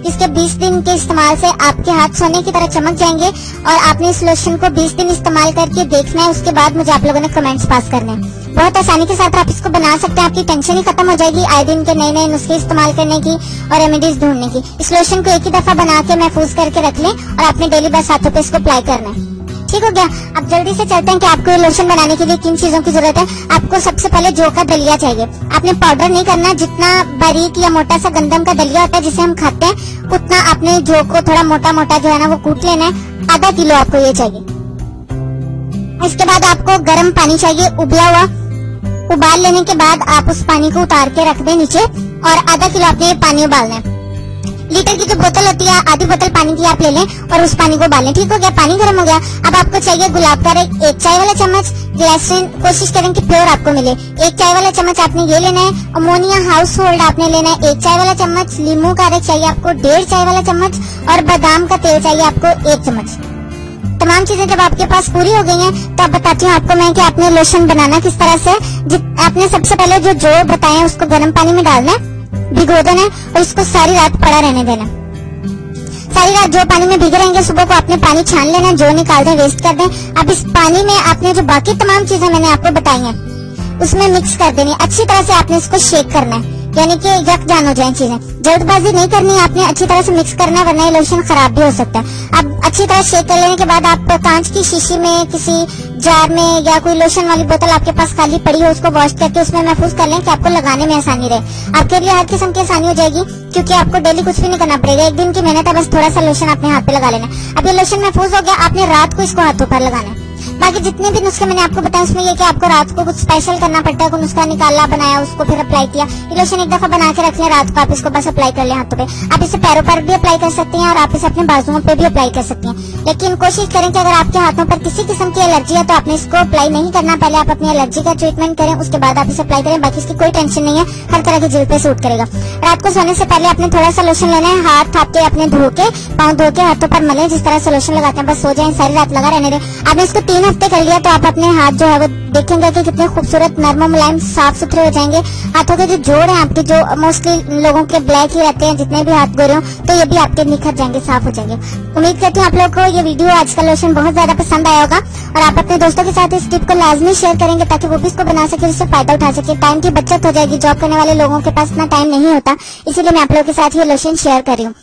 जिसके 20 दिन के इस्तेमाल से आपके हाथ सोने की तरह चमक जाएंगे। और आपने इस लोशन को 20 दिन इस्तेमाल करके देखना है, उसके बाद मुझे आप लोगों ने कमेंट्स पास करने हैं। बहुत आसानी के साथ आप इसको बना सकते हैं, आपकी टेंशन ही खत्म हो जाएगी आए दिन के नए नए नुस्खे इस्तेमाल करने की और रेमेडीज ढूंढने की। इस लोशन को एक ही दफा बना के महफूज करके रख लें और अपने डेली बस हाथों पे इसको अप्लाई करना है। ठीक हो गया। अब जल्दी से चलते हैं कि आपको ये लोशन बनाने के लिए किन चीजों की जरूरत है। आपको सबसे पहले जौ का दलिया चाहिए। आपने पाउडर नहीं करना, जितना बारीक या मोटा सा गंदम का दलिया होता है जिसे हम खाते हैं, उतना आपने जौ को थोड़ा मोटा मोटा जो है ना वो कूट लेना है। आधा किलो आपको ये चाहिए। इसके बाद आपको गर्म पानी चाहिए उबला हुआ। उबाल लेने के बाद आप उस पानी को उतार के रख दें नीचे और आधा किलो आपने ये पानी उबालना है। लीटर की जो बोतल होती है, आधी बोतल पानी की आप ले लें और उस पानी को उबालें। ठीक हो गया, पानी गर्म हो गया। अब आपको चाहिए गुलाब का एक चाय वाला चम्मच ग्लिसरीन, कोशिश करें कि प्योर आपको मिले। एक चाय वाला चम्मच आपने ये लेना है। अमोनिया हाउस होल्ड आपने लेना है 1 चाय वाला चम्मच। लीमू का रस चाहिए आपको 1.5 चाय वाला चम्मच और बादाम का तेल चाहिए आपको 1 चम्मच। तमाम चीजें जब आपके पास पूरी हो गई हैं तो अब बताती हूँ आपको मैं कि आपने लोशन बनाना किस तरह से। आपने सबसे पहले जो बताया उसको गर्म पानी में डालना है, भिगो देना है और इसको सारी रात पड़ा रहने देना। सारी रात जो पानी में भीगे रहेंगे, सुबह को आपने पानी छान लेना, जो निकाल दें वेस्ट कर दें। अब इस पानी में आपने जो बाकी तमाम चीजें मैंने आपको बताई हैं उसमें मिक्स कर देनी। अच्छी तरह से आपने इसको शेक करना है, यानी कि यकजान हो जाए चीजें। जल्दबाजी नहीं करनी है, आपने अच्छी तरह से मिक्स करना है वरना ये लोशन खराब भी हो सकता है। अब अच्छी तरह शेक कर लेने के बाद आप कांच की शीशी में, किसी जार में या कोई लोशन वाली बोतल आपके पास खाली पड़ी हो उसको वॉश करके उसमें महफूज कर लें कि आपको लगाने में आसानी रहे। आपके लिए हर किस्म की आसानी हो जाएगी क्योंकि आपको डेली कुछ भी नहीं करना पड़ेगा। एक दिन की मेहनत है, बस थोड़ा सा लोशन अपने हाथ पे लगा लेना। अब ये लोशन महफूज हो गया, आपने रात को इसको हाथों पर लगाना है। बाकी जितने भी नुस्खे मैंने आपको बताया उसमें ये कि आपको रात को कुछ स्पेशल करना पड़ता है, कोई नुस्खा निकाला बनाया उसको फिर अप्लाई किया। ये लोशन एक दफा बना के रख लें, रात को आप इसको बस अप्लाई कर लें हाथों पे। आप इसे पैरों पर भी अप्लाई कर सकते हैं और आप इसे अपने बाजुओं पे भी अप्लाई कर सकते हैं। लेकिन कोशिश करें कि अगर आपके हाथों पर किसी किस्म की एलर्जी है तो आपने इसको अप्लाई नहीं करना। पहले आप अपनी एलर्जी का ट्रीटमेंट करें, उसके बाद आप इसे अप्लाई करें। बाकी इसकी कोई टेंशन नहीं है, हर तरह की जिल पे सूट करेगा। रात को सोने से पहले आपने थोड़ा सा लोशन लेना है, हाथ आपके अपने धो के, पाँव धो के हाथों पर मले, जिस तरह से लोशन लगाते हैं बस सो जाए, सारी रात लगा रहने दें। आपने इसको 3 हफ्ते कर लिया तो आप अपने हाथ जो है वो देखेंगे कि कितने खूबसूरत नरम मुलायम साफ सुथरे हो जाएंगे। हाथों के जो जोड़ हैं आपके, जो मोस्टली लोगों के ब्लैक ही रहते हैं, जितने भी हाथ गोरे हो, तो ये भी आपके निखर जाएंगे, साफ हो जाएंगे। उम्मीद करती हूँ आप लोग को ये वीडियो आज का लोशन बहुत ज्यादा पसंद आया होगा और आप अपने दोस्तों के साथ इस टिप को लाजमी शेयर करेंगे ताकि वो भी इसको बना सके, इससे फायदा उठा सके। टाइम की बचत हो जाएगी, जॉब करने वाले लोगों के पास इतना टाइम नहीं होता, इसीलिए मैं आप लोगों के साथ ये लोशन शेयर कर रही हूँ।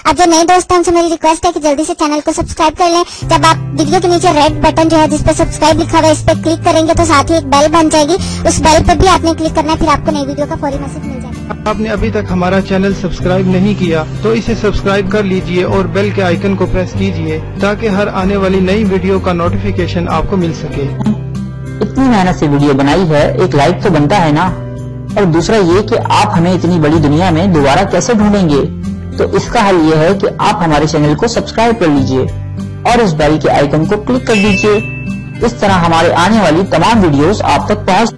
अब जो नए दोस्त हैं उनसे मेरी रिक्वेस्ट है कि जल्दी से चैनल को सब्सक्राइब कर लें। जब आप वीडियो के नीचे रेड बटन जो है जिस पे सब्सक्राइब लिखा हुआ है इस पे क्लिक करेंगे तो साथ ही एक बेल बन जाएगी, उस बेल पे भी आपने क्लिक करना है, फिर आपको नई वीडियो का फौरी मैसेज मिल जाएगा। आपने अभी तक हमारा चैनल सब्सक्राइब नहीं किया तो इसे सब्सक्राइब कर लीजिए और बेल के आइकन को प्रेस कीजिए ताकि हर आने वाली नई वीडियो का नोटिफिकेशन आपको मिल सके। इतनी मेहनत से वीडियो बनाई है, एक लाइक तो बनता है ना। और दूसरा ये कि आप हमें इतनी बड़ी दुनिया में दोबारा कैसे ढूंढेंगे, तो इसका हल ये है कि आप हमारे चैनल को सब्सक्राइब कर लीजिए और इस बेल के आइकन को क्लिक कर दीजिए। इस तरह हमारे आने वाली तमाम वीडियोस आप तक पहुंच